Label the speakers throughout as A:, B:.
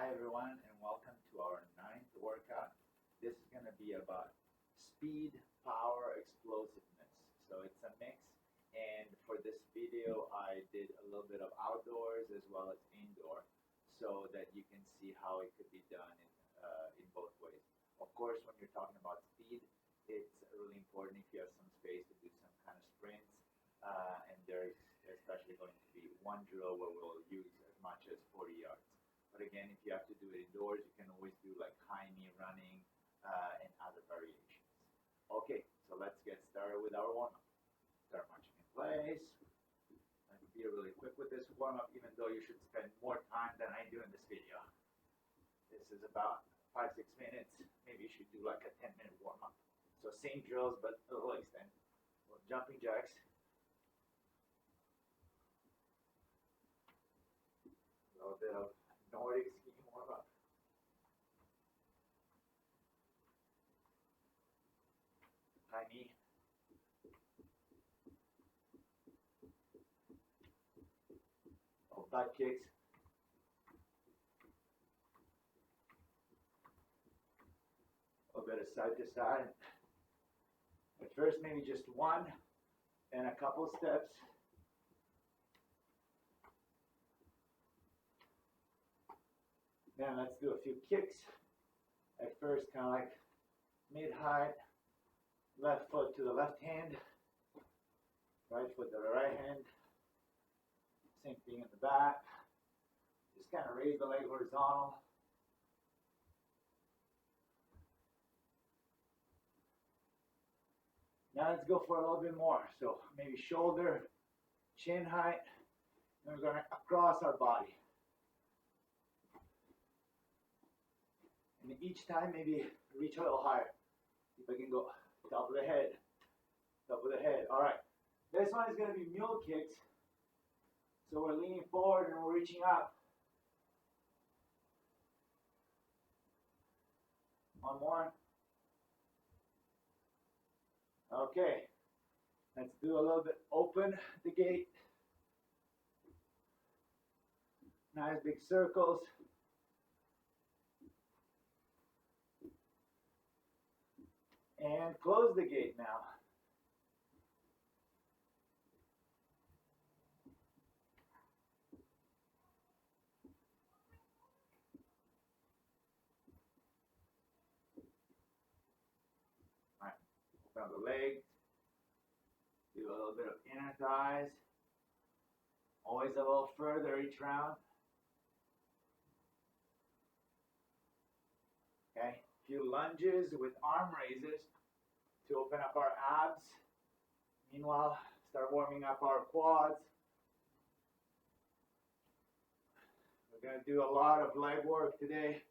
A: Hi everyone and welcome to our ninth workout. This is going to be about speed, power, explosiveness. So it's a mix, and for this video I did a little bit of outdoors as well as indoor so that you can see how it could be done in both ways. Of course, when you're talking about speed, it's really important if you have some space to do some kind of sprints, and there's especially going to be one drill where we'll use as much as 40 yards. But again, if you have to do it indoors, you can always do like high knee running and other variations. Okay, so let's get started with our warm-up. Start marching in place. Let's be really quick with this warm-up, even though you should spend more time than I do in this video. This is about 5-6 minutes. Maybe you should do like a 10-minute warm-up. So same drills, but a little extended. Well, jumping jacks. A little bit of Nordic skiing warm-up. High knee. Butt kicks. A little bit of side to side. At first, maybe just one, and a couple steps. Then let's do a few kicks. At first, kind of like mid-height, left foot to the left hand, right foot to the right hand. Same thing in the back. Just kind of raise the leg horizontal. Now let's go for a little bit more. So maybe shoulder, chin height, and we're going to across our body. And each time maybe reach a little higher. See if I can go top of the head, top of the head. All right. This one is going to be mule kicks. So we're leaning forward and we're reaching up. One more. Okay. Let's do a little bit open the gate. Nice big circles. And close the gate now. All right, open up the legs. Do a little bit of inner thighs. Always a little further each round. Okay, a few lunges with arm raises to open up our abs. Meanwhile, start warming up our quads. We're going to do a lot of leg work today.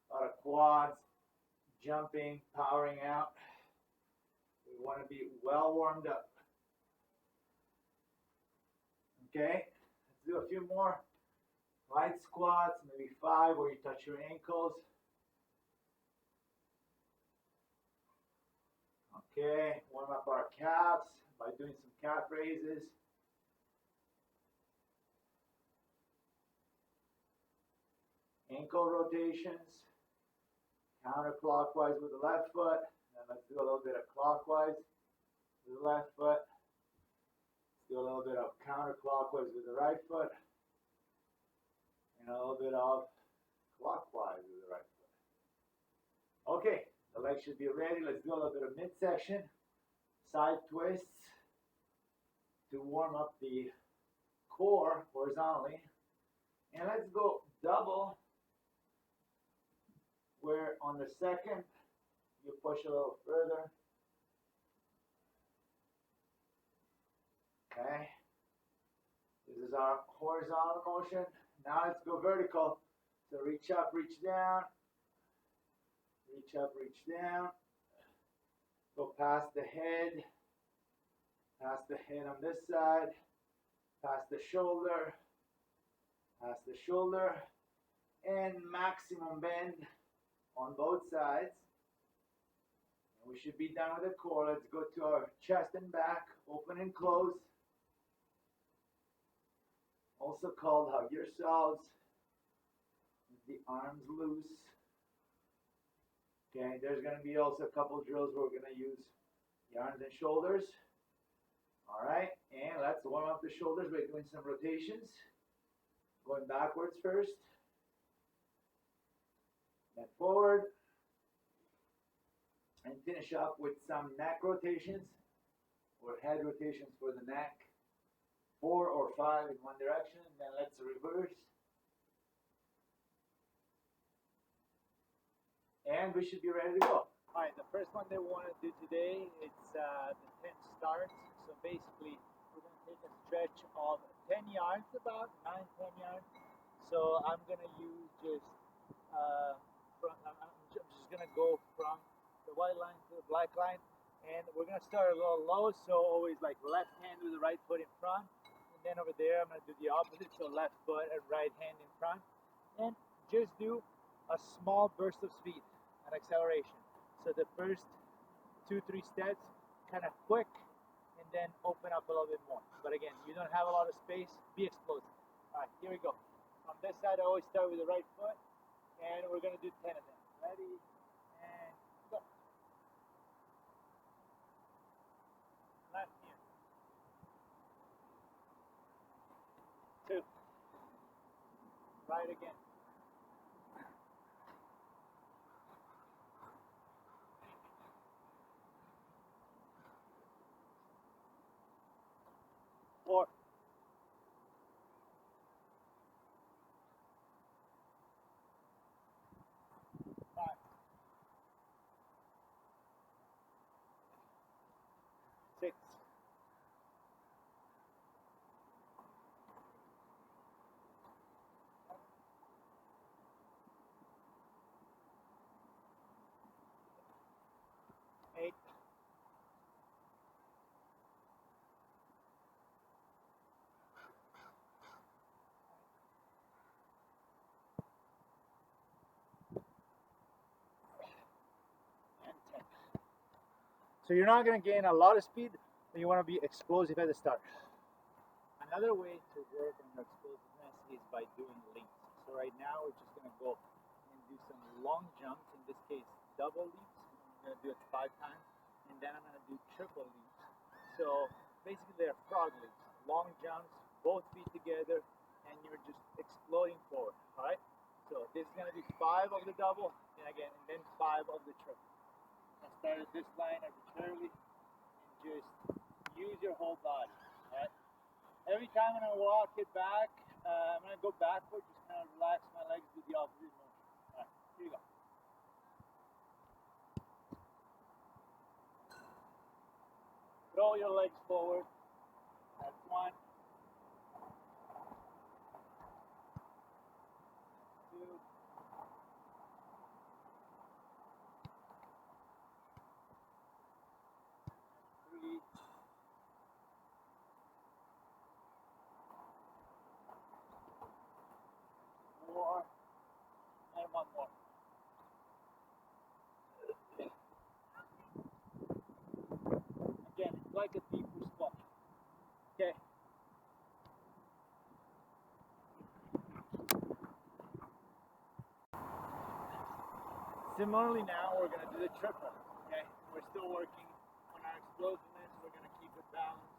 A: A lot of quads, jumping, powering out. We want to be well warmed up. Okay, let's do a few more light squats, maybe 5 where you touch your ankles. Okay, warm up our calves by doing some calf raises. Ankle rotations, counterclockwise with the left foot. And let's do a little bit of clockwise with the left foot. Let's do a little bit of counterclockwise with the right foot. And a little bit of clockwise with the right foot. Okay. The legs should be ready. Let's do a little bit of midsection, side twists to warm up the core horizontally. And let's go double, where on the second you push a little further. Okay. This is our horizontal motion. Now let's go vertical. So reach up, reach down. Reach up, reach down. Go past the head on this side, past the shoulder, and maximum bend on both sides. And we should be done with the core. Let's go to our chest and back, open and close. Also called hug yourselves. the arms loose. Okay, there's going to be also a couple drills where we're going to use the arms and shoulders. All right, and let's warm up the shoulders by doing some rotations. Going backwards first, then forward, and finish up with some neck rotations or head rotations for the neck. 4 or 5 in one direction, and then let's reverse. And we should be ready to go. All right, the first one that we want to do today, it's the 10 starts. So basically, we're going to take a stretch of 10 yards, about 9-10 yards. So I'm going to use just, I'm just going to go from the white line to the black line. And we're going to start a little low, so always like left hand with the right foot in front. And then over there, I'm going to do the opposite, so left foot and right hand in front. And just do a small burst of speed and acceleration. So the first 2-3 steps, kind of quick, and then open up a little bit more. But again, you don't have a lot of space, be explosive. All right, here we go. On this side, I always start with the right foot, and we're going to do 10 of them. Ready, and go. Left here. 2. Right again. 4. 5. 6. 8. 10. So you're not going to gain a lot of speed, but you want to be explosive at the start. Another way to work on your explosiveness is by doing leaps. So right now we're just going to go and do some long jumps, in this case double leaps. I'm going to do it 5 times, and then I'm going to do triple leaps. So basically they're frog leaps, long jumps, both feet together, and you're just exploding forward. All right. So this is going to be 5 of the double, and again, and then 5 of the triple. I start at this line arbitrarily, and just use your whole body. All right. Every time when I walk it back, I'm going to go backward, just kind of relax my legs, do the opposite motion. All right, here you go. Throw your legs forward. That's 1. 2. 3. 4. And 1 more. Again, it's like a deeper squat. Okay. Similarly now, we're going to do the triple. Okay. We're still working on our explosiveness. We're going to keep it balanced.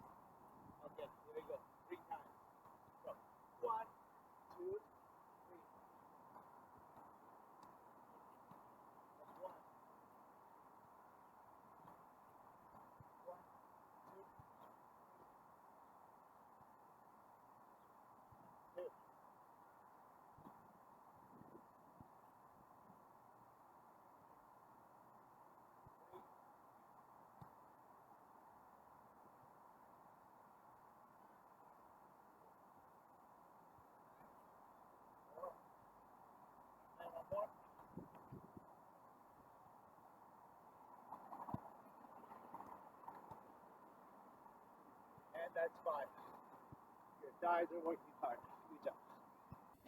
A: Okay, here we go. 3 times. So, 1, 2, 3. That's 1. 1, 2, 2. 3. And 1 more. And that's 5. Your thighs are working hard. Good job.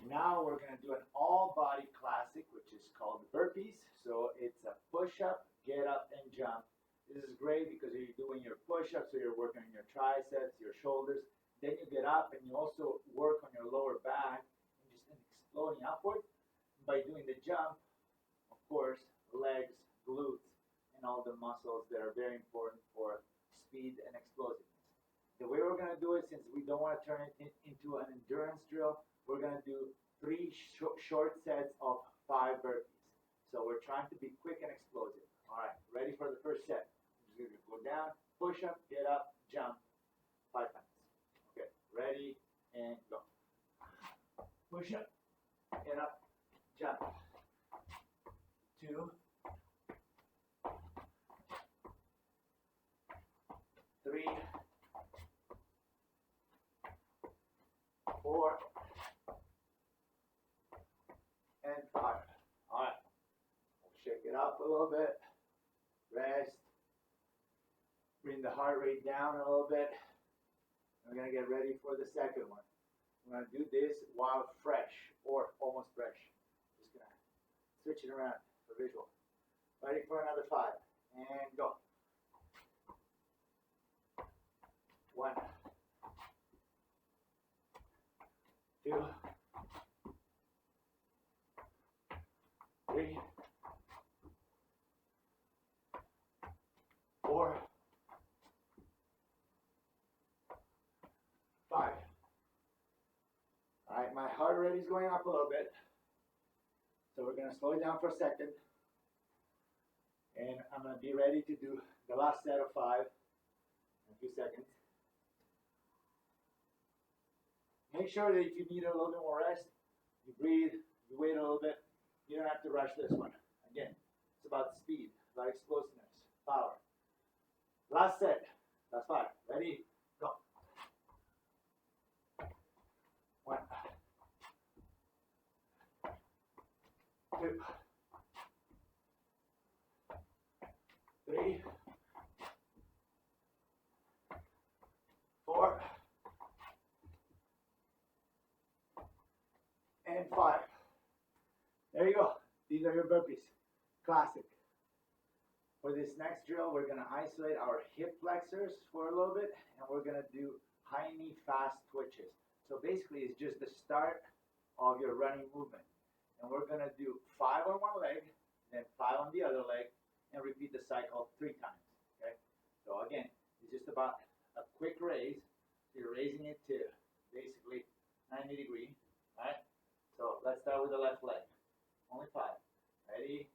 A: Now we're going to do an all body classic, which is called burpees. So it's a push up, get up, and jump. This is great because you're doing your push ups, so you're working on your triceps, your shoulders. Then you get up and you also work on your lower back and just exploding upward. by doing the jump, of course, legs, glutes, and all the muscles that are very important for speed and explosiveness. The way we're going to do it, since we don't want to turn it into an endurance drill, we're going to do three short sets of 5 burpees. So we're trying to be quick and explosive. All right, ready for the first set. You're just going to go down, push up, get up, jump, 5 times. Okay, ready, and go. Push up, get up, jump. 2, 3, 4, and 5. All right, we'll shake it up a little bit, rest, bring the heart rate down a little bit. We're going to get ready for the second one. We're going to do this while fresh or almost fresh. Just going to switch it around for visual. Ready for another 5, and go. 1, 2, 3, 4, 5. All right, my heart rate is going up a little bit. So we're going to slow it down for a second. And I'm going to be ready to do the last set of 5 in a few seconds. Make sure that if you need a little bit more rest, you breathe, you wait a little bit. You don't have to rush this one. Again, it's about speed, about explosiveness, power. Last set, last 5. Ready? Go. 1, 2, 3, 4, and 5. There you go. These are your burpees. Classic. For this next drill, we're going to isolate our hip flexors for a little bit, and we're going to do high knee fast twitches. So basically, it's just the start of your running movement. And we're going to do 5 on one leg, then 5 on the other leg, and repeat the cycle 3 times. Okay? So again, it's just about a quick raise. So you're raising it to basically 90 degrees. All right? So let's start with the left leg. Only 5. Ready?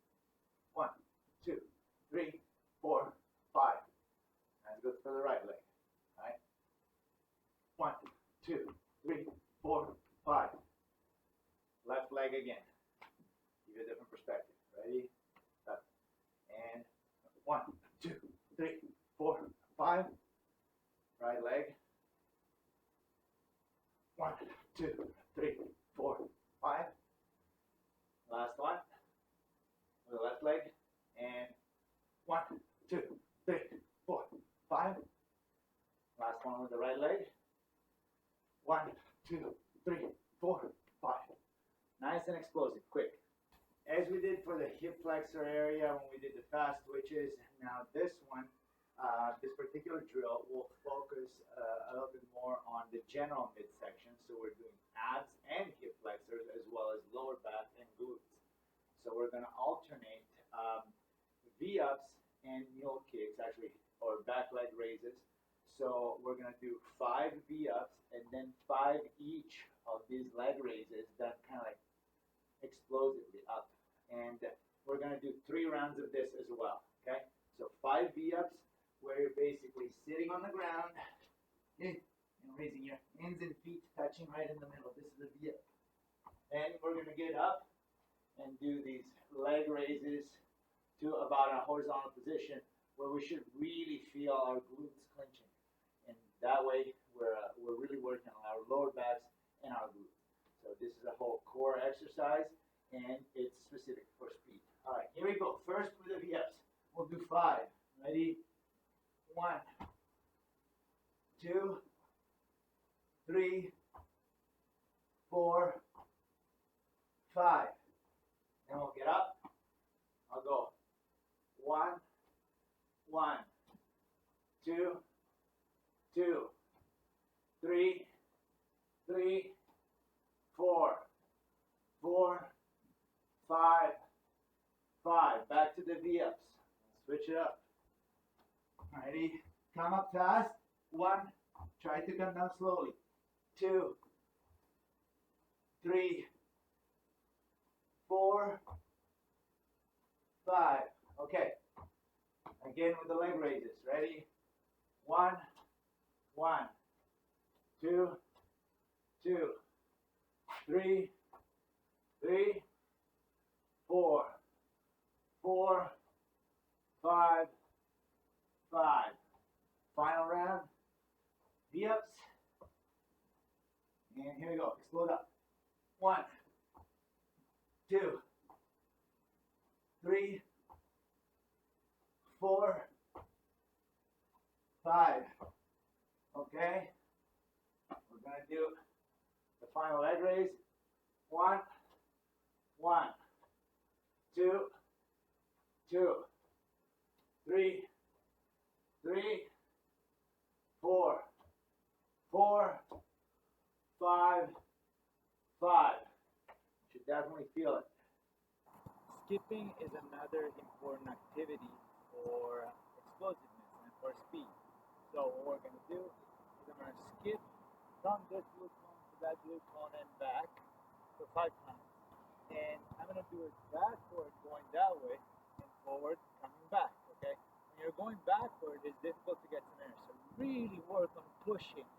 A: 1, 2, 3, 4, 5. That's good for the right leg. All right? 1, 2, 3, 4, 5. Left leg again. Give you a different perspective. Ready? Up. And 1, 2, 3, 4, 5. Right leg. 1, 2, 3, 4, 5. Last one. With the left leg. And 1, 2, 3, 4, 5. Last one with the right leg. 1, 2, 3, 4, 5. Nice and explosive, quick. As we did for the hip flexor area when we did the fast twitches, now this one, this particular drill will focus a little bit more on the general midsection. So we're doing abs and hip flexors as well as lower back and glutes. So we're going to alternate V-ups and mule kicks, actually, or back leg raises. So we're going to do 5 V-ups and then 5 each of these leg raises done kind of like explosively up. And we're going to do 3 rounds of this as well. Okay? So 5 V-ups where you're basically sitting on the ground and raising your hands and feet touching right in the middle. This is a V-up. And we're going to get up and do these leg raises to about a horizontal position where we should really feel our glutes clenching. And that way we're really working on our lower backs and our glutes. So this is a whole core exercise and it's specific for speed. All right, here we go. First with the V-ups. We'll do 5. Ready? 1, 2, 3, 4, 5. Then we'll get up. I'll go 1, 1, 2, 2, 3, 3, 4, 4, the V-ups. Switch it up. Ready? Come up fast. 1. Try to come down slowly. 2, 3, 4, 5. Okay. Again with the leg raises. Ready? 1, 1, 2, 2, 3, 3, 4, 4, 5, 5. Final round. V-ups. And here we go. Explode up. 1, 2, 3, 4, 5. Okay. We're going to do the final leg raise. 1, 1, 2, 2, 3, 3, 4, 4, 5, 5. Should definitely feel it.
B: Skipping is another important activity for explosiveness and for speed. So what we're going to do is I'm going to skip from this blue cone to that blue cone and back for 5 times. And I'm going to do it backward going that way and forward coming back, okay? When you're going backward, it's difficult to get some air. So really work on pushing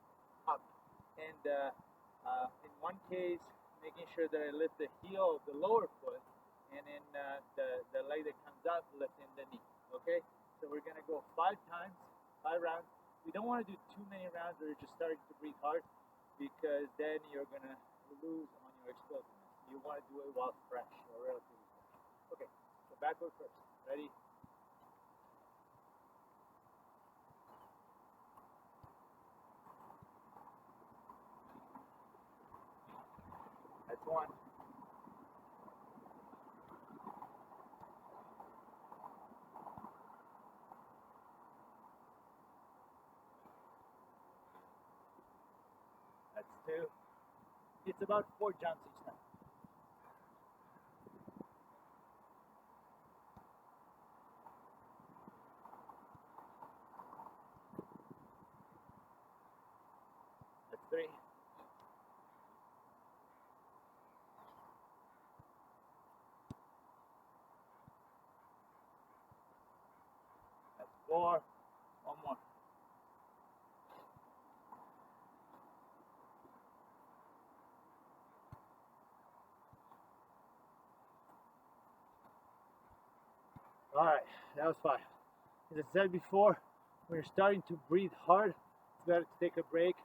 B: up. And in one case, making sure that I lift the heel of the lower foot, and in the leg that comes up, lifting the knee, okay? So we're gonna go 5 times, 5 rounds. We don't wanna do too many rounds where you're just starting to breathe hard, because then you're gonna lose on your explosiveness. You wanna do it while fresh, or relatively fresh. Okay, so backward first, ready? That's 1. That's 2. It's about 4 jumps each time. That's 3. That's 4. 1 more. All right, that was 5. As I said before, when you're starting to breathe hard, it's better to take a break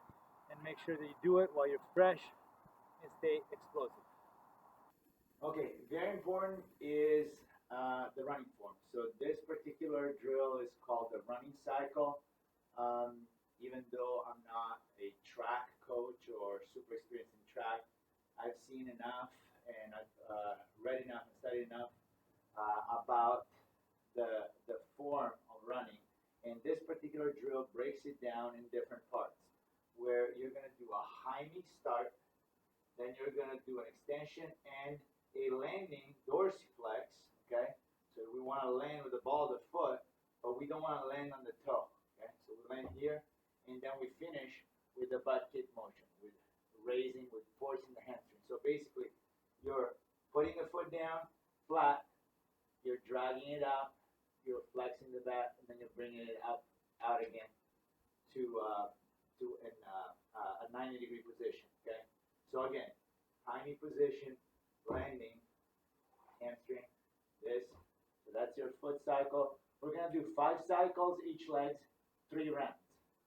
B: and make sure that you do it while you're fresh and stay explosive.
A: Okay, very important is the running form. So this particular drill is called the running cycle. Even though I'm not a track coach or super experienced in track, I've seen enough and I've read enough and studied enough about the form of running. And this particular drill breaks it down in different parts, where you're going to do a high knee start, then you're going to do an extension and a landing dorsiflex, okay? So we want to land with the ball of the foot, but we don't want to land on the toe, okay? So we land here, and then we finish with the butt kick motion, with raising, with forcing the hamstring. So basically, you're putting the foot down flat, you're dragging it out, you're flexing the back, and then you're bringing it up, out again to a 90-degree position, okay? So again, high knee position, landing, hamstring, this. So that's your foot cycle. We're going to do 5 cycles, each leg, 3 rounds.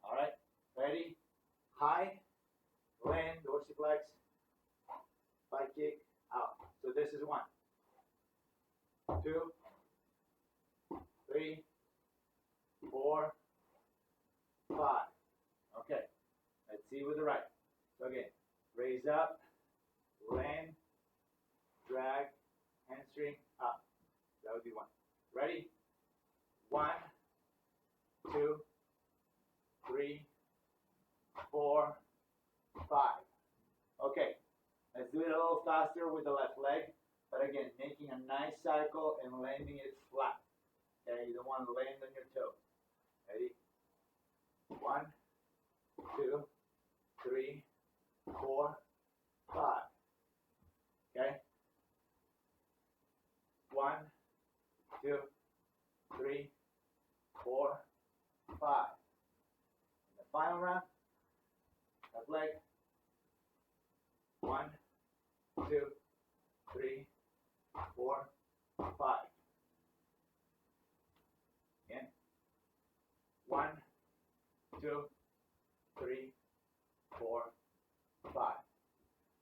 A: All right? Ready? High, land, dorsiflex, butt kick, out. So this is 1, 2, 3, 4, 5. Okay. Let's see with the right. So again, raise up, land, drag, hamstring, up. That would be 1. Ready? 1, 2, 3, 4, 5. Okay. Let's do it a little faster with the left leg. But again, making a nice cycle and landing it flat. Okay, you don't want to land on your toe. Ready? 1, 2, 3, 4, 5. Okay? 1, 2, 3, 4, 5. In the final round, left leg. 1, 2, 3, 4, 5. Again. 1, 2, 3, 4, 5.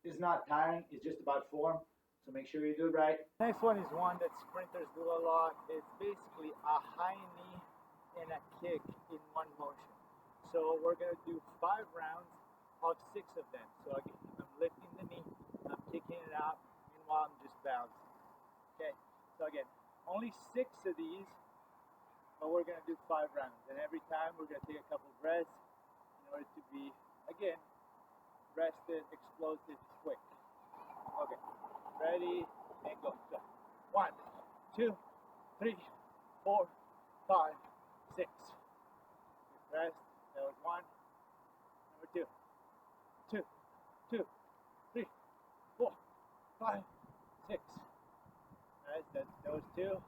A: This is not tiring, it's just about form, so make sure you do it right.
B: Next one is one that sprinters do a lot. It's basically a high knee and a kick in one motion. So we're gonna do 5 rounds of 6 of them. So again, I'm lifting the knee, I'm kicking it out, meanwhile I'm just bouncing. Okay, so again, only 6 of these, but we're gonna do 5 rounds. And every time we're gonna take a couple breaths in order to be, again, rested, explosive, quick. Okay, ready, and go. So, 1, 2, 3, 4, 5, 6. Rest. That was 1. Number 2. 2, 2, 3, 4, 5, 6. Rest. That was 2.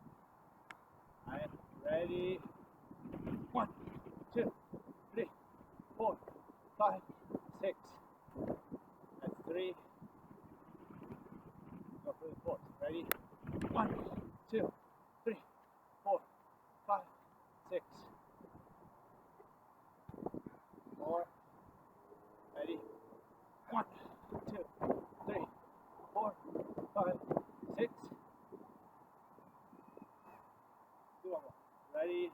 B: Alright, ready. 1, 2, 3, 4, 5, 6. That's 3. Go for the 4th. Ready? 1, 2, 3, 4, 5, 6. 4. Ready? 1, 2, 3, 4, 5, 6. Do one more. Ready?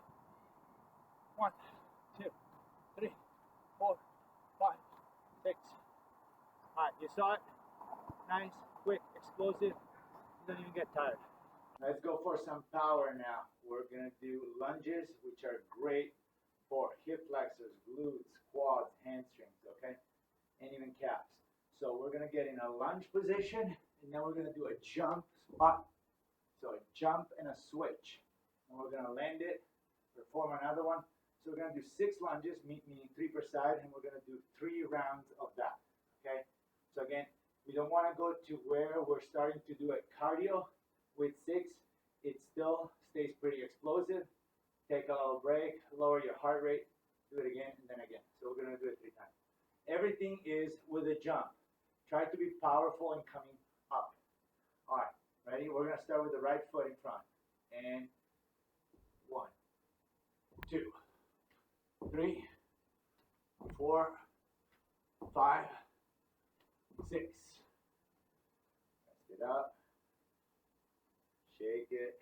B: 1, 2, 3, 4, 5, 6. Alright, you saw it? Nice, quick, explosive. You don't even get tired.
A: Let's go for some power now. We're going to do lunges, which are great for hip flexors, glutes, quads, hamstrings, okay? And even calves. So we're going to get in a lunge position, and then we're going to do a jump spot. So a jump and a switch. And we're going to land it, perform another one. So we're going to do 6 lunges, meaning 3 per side, and we're going to do 3 rounds of that, okay? So again, we don't want to go to where we're starting to do a cardio with 6. It still stays pretty explosive. Take a little break, lower your heart rate, do it again, and then again. So we're going to do it 3 times. Everything is with a jump. Try to be powerful and coming up. All right, ready? We're going to start with the right foot in front. And 1, 2, 3, 4, 5, 6. Rest it up. Shake it.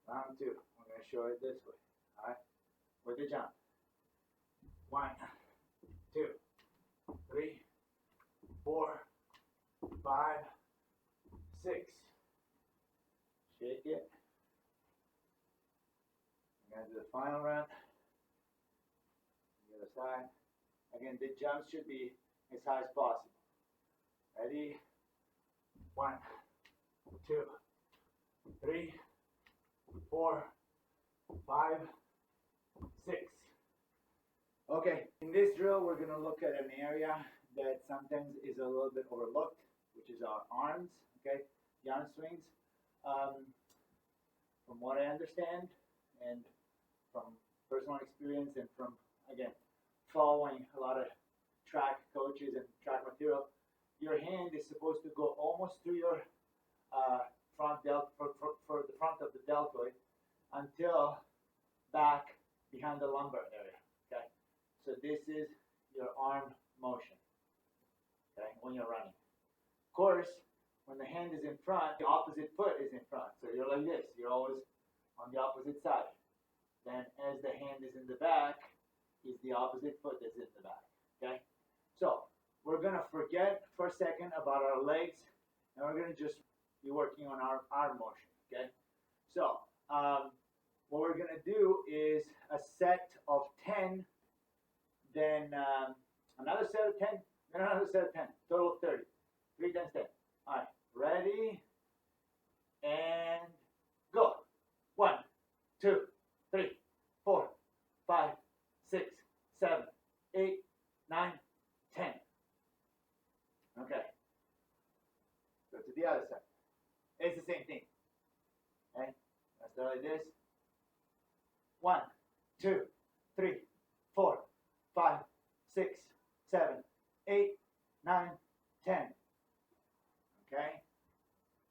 A: Round 2. I'm going to show it this way. All right. With the jump. 1, 2, 3, 4, 5, 6. Shake it. I'm going to do the final round. The other side. Again, the jump should be as high as possible. Ready? 1, 2, 3, 4, 5, 6. Okay, in this drill, we're going to look at an area that sometimes is a little bit overlooked, which is our arms, okay? The arm swings. From what I understand, and from personal experience, and from, again, following a lot of track coaches and track material, your hand is supposed to go almost through your front for the front of the deltoid until back behind the lumbar area. Okay, so this is your arm motion. Okay, when you're running. Of course, when the hand is in front, the opposite foot is in front. So you're like this. You're always on the opposite side. Then, as the hand is in the back, is the opposite foot that's in the back. Okay, so we're gonna forget for a second about our legs, and we're gonna just be working on our arm motion. Okay, so what we're gonna do is a set of 10, then another set of 10, then another set of 10, total of 30. 3 times 10. All right, ready, and go. 1, same thing. Okay, let's do like this. 1, 2, 3, 4, 5, 6, 7, 8, 9, 10. Okay,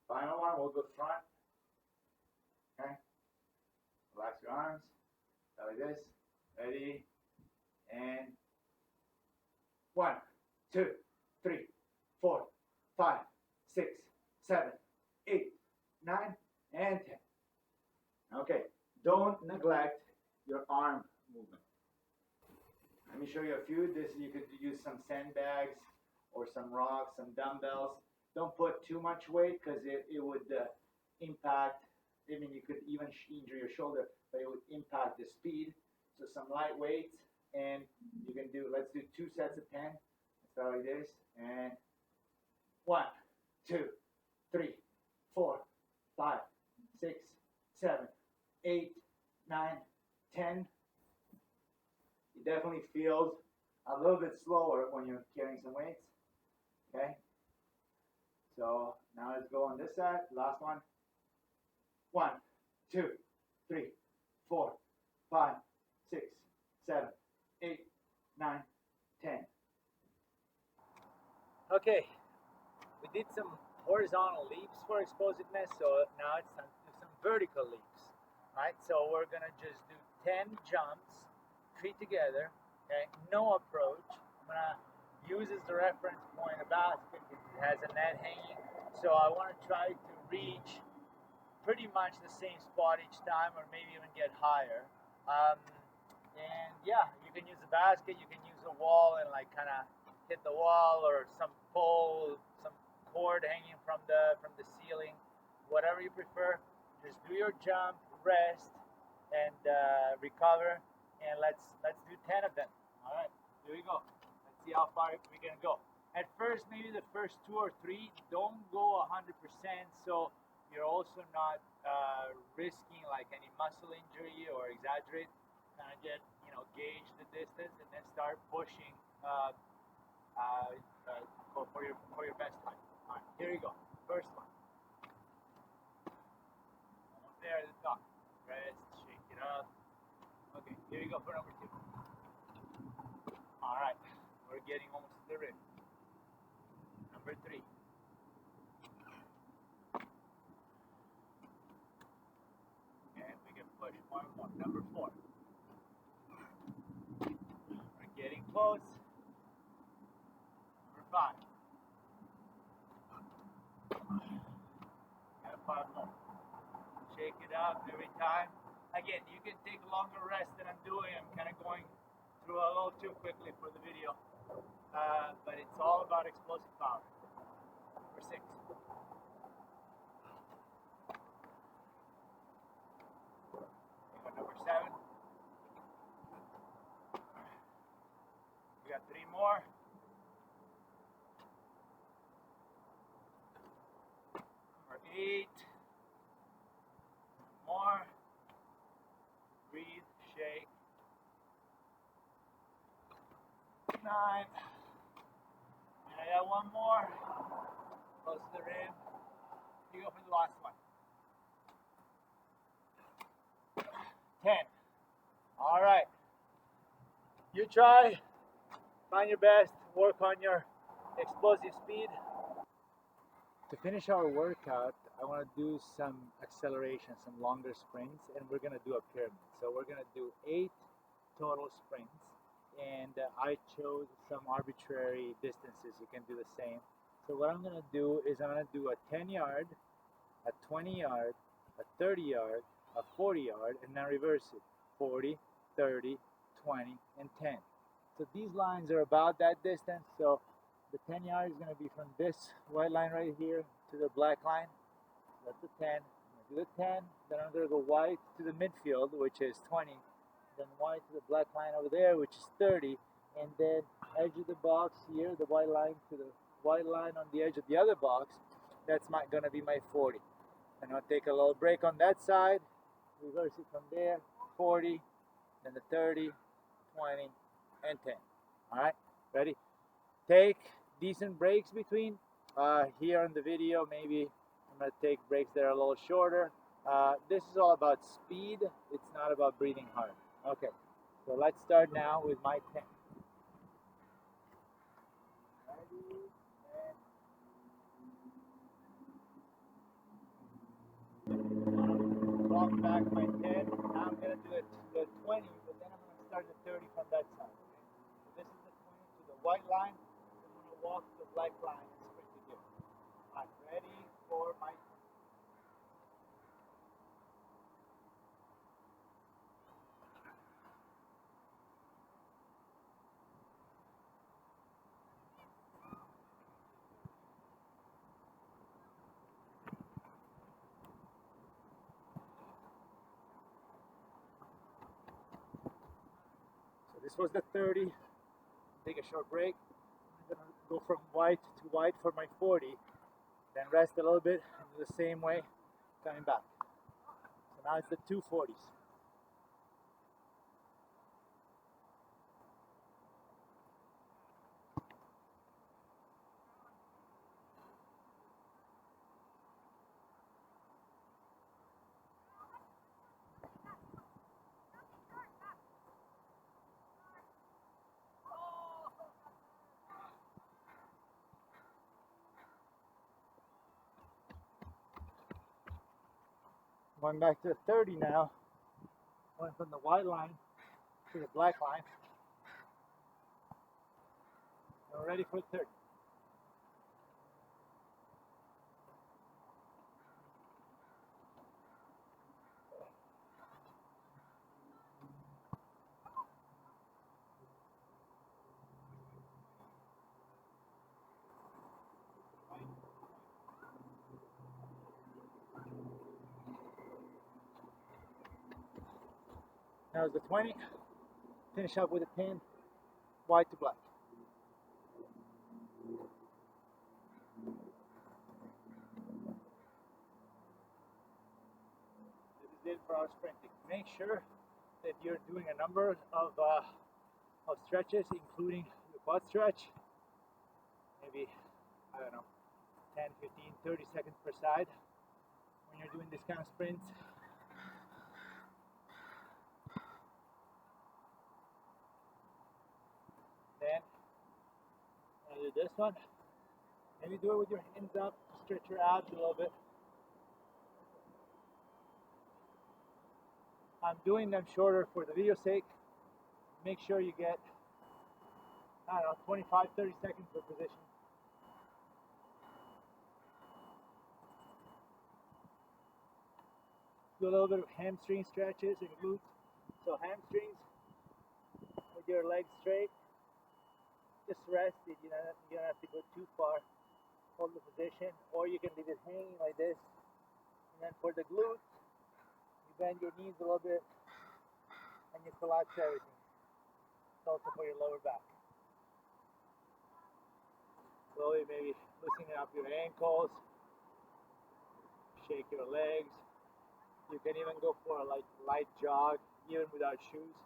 A: final one, we'll go front. Okay, relax your arms, like this, ready, and 1, 2, 3, 4, 5, 6, 7, 8, 9, and 10. Okay, don't neglect your arm movement. Let me show you a few. This, you could use some sandbags or some rocks, some dumbbells. Don't put too much weight because it would impact, I mean, you could even injure your shoulder, but it would impact the speed. So some light weights, and you can do, let's do 2 sets of 10. Start like this, and 1, 2, 3, 4, 5, 6, 7, 8, 9, 10. It definitely feels a little bit slower when you're carrying some weights. Okay? So now let's go on this side. Last one. 1, 2, 3, 4, 5, 6, 7, 8, 9, 10.
B: Okay, we did some horizontal leaps for explosiveness, so now it's time to do some vertical leaps. Right? So we're gonna just do 10 jumps, feet together, okay? No approach. I'm gonna use as the reference point a basket because it has a net hanging. So I wanna try to reach pretty much the same spot each time, or maybe even get higher. And yeah, you can use a basket, you can use a wall and like kind of hit the wall, or some pole, some cord hanging from the ceiling, whatever you prefer. Just do your jump, rest, and recover, and let's do 10 of them. All right, here we go. Let's see how far we can go. At first, maybe the first 2 or 3, don't go 100%, so you're also not risking like any muscle injury or exaggerate. Kind of get, gauge the distance, and then start pushing for your best time. All right, here we go. First one. Almost there at the top. Rest, shake it up. Okay, here we go for number 2. All right, we're getting almost to the rim. Number 3. And we can push one more. Number 4. We're getting close. Number 5. And 5 more. Shake it up every time. Again, you can take a longer rest than I'm doing. I'm kind of going through a little too quickly for the video. But it's all about explosive power. Number 6. Number 7. We got 3 more. Number 8. More. Breathe, shake. 9. And I got 1 more. Close to the rim. You go for the last one. 10. All right. You try. Find your best. Work on your explosive speed. To finish our workout, I want to do some acceleration, some longer sprints, and we're going to do a pyramid. So we're going to do 8 total sprints, and I chose some arbitrary distances. You can do the same. So what I'm going to do is I'm going to do a 10-yard, a 20-yard, a 30-yard, a 40-yard, and then reverse it. 40, 30, 20, and 10. So these lines are about that distance. So the 10 yard is going to be from this white line right here to the black line. That's the 10. I'm going to do the 10. Then I'm going to go white to the midfield, which is 20. Then white to the black line over there, which is 30. And then edge of the box here, the white line to the white line on the edge of the other box. That's going to be my 40. And I'll take a little break on that side. Reverse it from there. 40. Then the 30, 20, and 10. All right, ready? Take decent breaks between. Here on the video, maybe I'm going to take breaks that are a little shorter. This is all about speed. It's not about breathing hard. Okay, so let's start now with my 10. Ready, and walk back my 10. Now I'm going to do the 20, but then I'm going to start the 30 from that side. Okay? So this is the 20 to the white line. I'm going to walk the black line and sprint again. I'm ready for my This was the 30. Take a short break. I'm gonna go from white to white for my 40. Then rest a little bit and do the same way, coming back. So now it's the 240s. Going back to the 30 now. Going from the white line to the black line. Now ready for 30. Now is the 20. Finish up with a 10. White to black. This is it for our sprinting. Make sure that you're doing a number of stretches, including the quad stretch. Maybe, I don't know, 10, 15, 30 seconds per side when you're doing this kind of sprints. Then I'll do this one. Maybe do it with your hands up, stretch your abs a little bit. I'm doing them shorter for the video's sake. Make sure you get, I don't know, 25, 30 seconds per position. Do a little bit of hamstring stretches and glutes. So hamstrings with your legs straight. Just rest it. You don't have to go too far. Hold the position, or you can leave it hanging like this. And then for the glutes, you bend your knees a little bit and you collapse everything. It's also for your lower back. Slowly, maybe loosening up your ankles, shake your legs. You can even go for a light jog, even without shoes.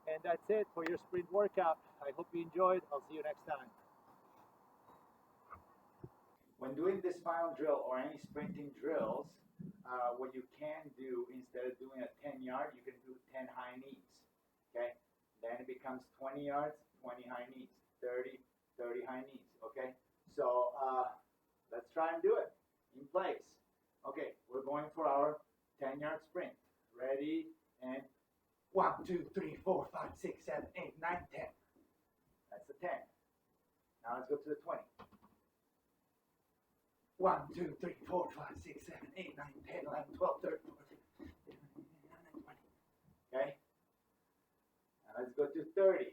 B: And that's it for your sprint workout. I hope you enjoyed. I'll see you next time.
A: When doing this final drill or any sprinting drills, what you can do, instead of doing a 10 yard, you can do 10 high knees. Okay? Then it becomes 20 yards, 20 high knees, 30, 30 high knees. Okay? So let's try and do it in place. Okay, we're going for our 10-yard sprint. Ready? And 1, 2, 3, 4, 5, 6, 7, 8, 9, 10. That's the 10. Now let's go to the 20. 1, 2, 3, 4, 5, 6, 7, 8, 9, 10, 11, 12, 13, 14, 15, 16, 17, 20. Okay? Now let's go to 30.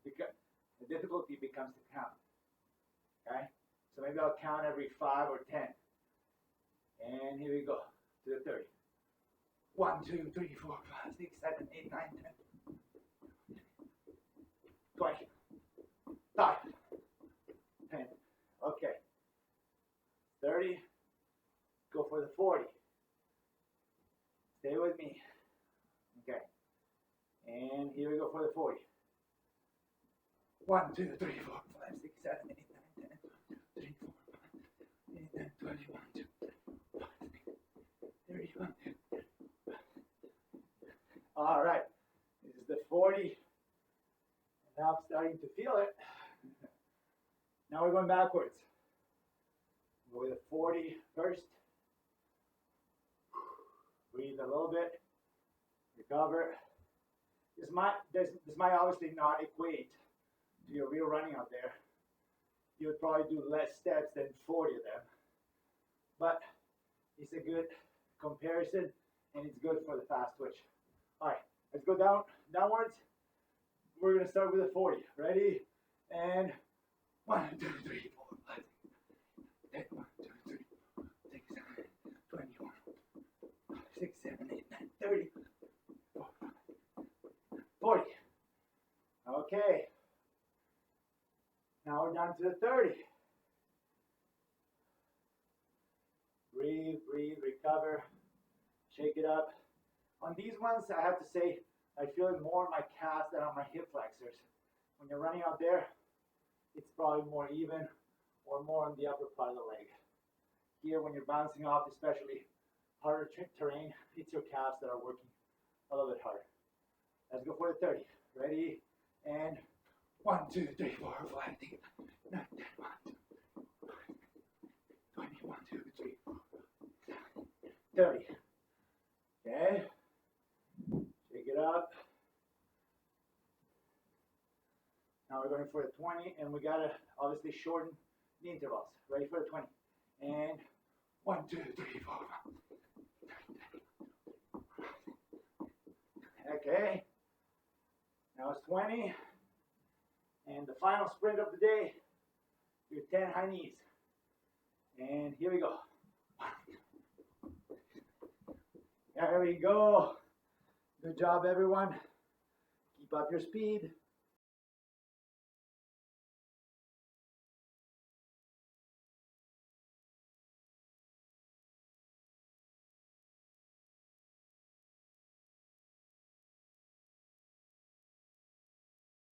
A: Because the difficulty becomes to count. Okay? So maybe I'll count every 5 or 10. And here we go to the 30. 1, 2, 3, 4, 5, 6, 7, 8, 9, 10. 20. 5. 10. Okay. 30. Go for the 40. Stay with me. Okay. And here we go for the 40. 1, 2, 3, 4, 5, 6, 7, 8, 9, 10, 3, 4, 5, 8, 10, 20, 1, 2, 3, 4, 5. All right, this is the 40. And now I'm starting to feel it. Now we're going backwards. Go with a 40 first. Breathe a little bit. Recover. This might obviously not equate to your real running out there. You would probably do less steps than 40 of them. But it's a good comparison and it's good for the fast twitch. All right, let's go downwards. We're gonna start with a 40. Ready? And 1, 2, 3, 4, 5, 6, 1, 2, 3, 6, 7, 21, 6, 7, 8, 9, 30, 40. Okay. Now we're down to the 30. Breathe, breathe, recover, shake it up. On these ones, I have to say, I feel it more in my calves than on my hip flexors. When you're running out there, it's probably more even or more on the upper part of the leg. Here, when you're bouncing off, especially harder terrain, it's your calves that are working a little bit harder. Let's go for the 30. Ready? And 1, 2, 3, 4, 5, 6, 9, 10, 1, 2, 20, 1, 2, 3, 4, 30. Okay. Shake it up. Now we're going for the 20, and we gotta obviously shorten the intervals. Ready for the 20. And 1, 2, 3, 4, 5. Okay. Now it's 20. And the final sprint of the day, your 10 high knees. And here we go. There we go. Good job, everyone. Keep up your speed.